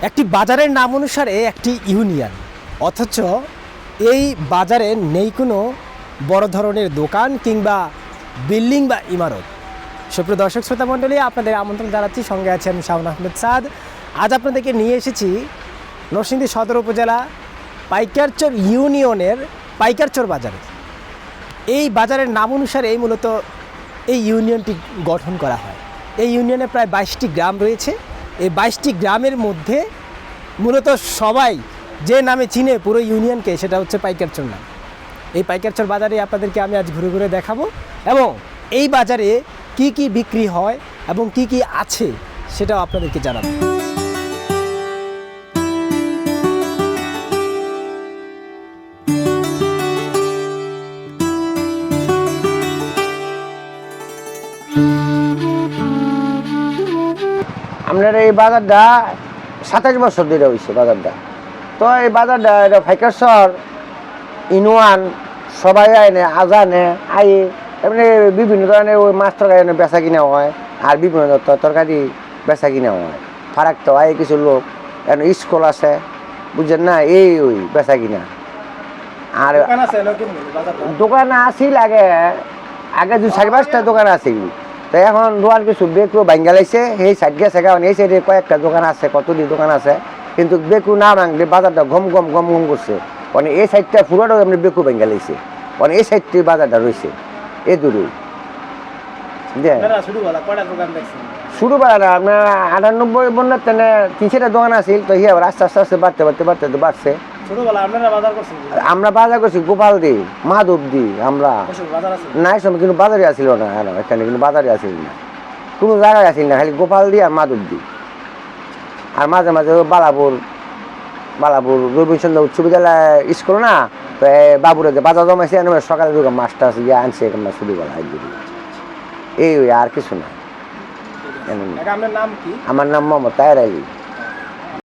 একটি বাজারের নাম অনুসারে একটি ইউনিয়ন, অথচ এই বাজারে নেই কোনো বড় ধরনের দোকান কিংবা বিল্ডিং বা ইমারত। সুপ্রিয় দর্শক শ্রোতা মণ্ডলী, আপনাদের আমন্ত্রণ জানাচ্ছি। সঙ্গে আছে আমি শাওন আহমেদ সাদ। আজ আপনাদেরকে নিয়ে এসেছি নরসিংদী সদর উপজেলা পাইকারচর ইউনিয়নের পাইকারচর বাজারে। এই বাজারের নাম অনুসারে মূলত এই ইউনিয়নটি গঠন করা হয়। এই ইউনিয়নে প্রায় 22টি গ্রাম রয়েছে। এই 22টি গ্রামের মধ্যে মূলত সবাই যে নামে চিনে পুরো ইউনিয়নকে, সেটা হচ্ছে পাইকারচর নাম। এই পাইকারচর বাজারে আপনাদেরকে আমি আজ ঘুরে ঘুরে দেখাবো এবং এই বাজারে কি কি বিক্রি হয় এবং কি কি আছে সেটাও আপনাদেরকে জানাবো। আপনার এই বাজারটা 27 বছর ধরে হয়েছে বাজারটা। তো এই বাজারটা এটা পাইকারচর ইউনিয়ন সবাই আইনে আজানে আই এমনি বিভিন্ন ধরনের ওই মাছ তরকারি বেচা কিনা হয়, আর বিভিন্ন তরকারি বেচা কিনা হয়। ফারাক তো আই কিছু লোক এখন স্কুল আছে, বুঝছেন না, এই ওই বেচা কিনা। আর দোকান আসিল আগে আগে 4-5টা দোকান আসিল, তো এখন দোকান কিছু বেকু ভাঙ্গা লাইছে, সেই সাইড গেছে। কারণ এই সাইডে কয়েকটা দোকান আছে, কতটি দোকান আছে, কিন্তু বেকু না ভাঙলে বাজারটা গম করছে। মানে এই সাইডটা পুরোটাও এমনি বেকু ভাঙ্গা লাইছে, মানে এই সাইডটি বাজারটা রয়েছে এই দূরে। শুরু বেলা আপনার 98 বন্যার তেনে 300টা দোকান আছিল, তো আবার আস্তে আস্তে বাড়তে বাড়ছে। আমরা বাজার করছি গোপাল দি, মাধব দি। আমরা নাই সময় কিন্তু বাজারে আসিল না, এখানে কিন্তু বাজারে আসিল না, কোনো জায়গায় আসিল না, খালি গোপাল দি আর মাধব দি। আর মাঝে মাঝে বালাপুর রবীন্দ্র উচ্চ বিদ্যালয় স্কুল না, তো বাবুরে বাজার জমাইছে, সকালে দুটো মাছটা গিয়ে আনছে শুরু করা এই আর কিছু না। আমার নাম মোহাম্মদ তাহের আলী।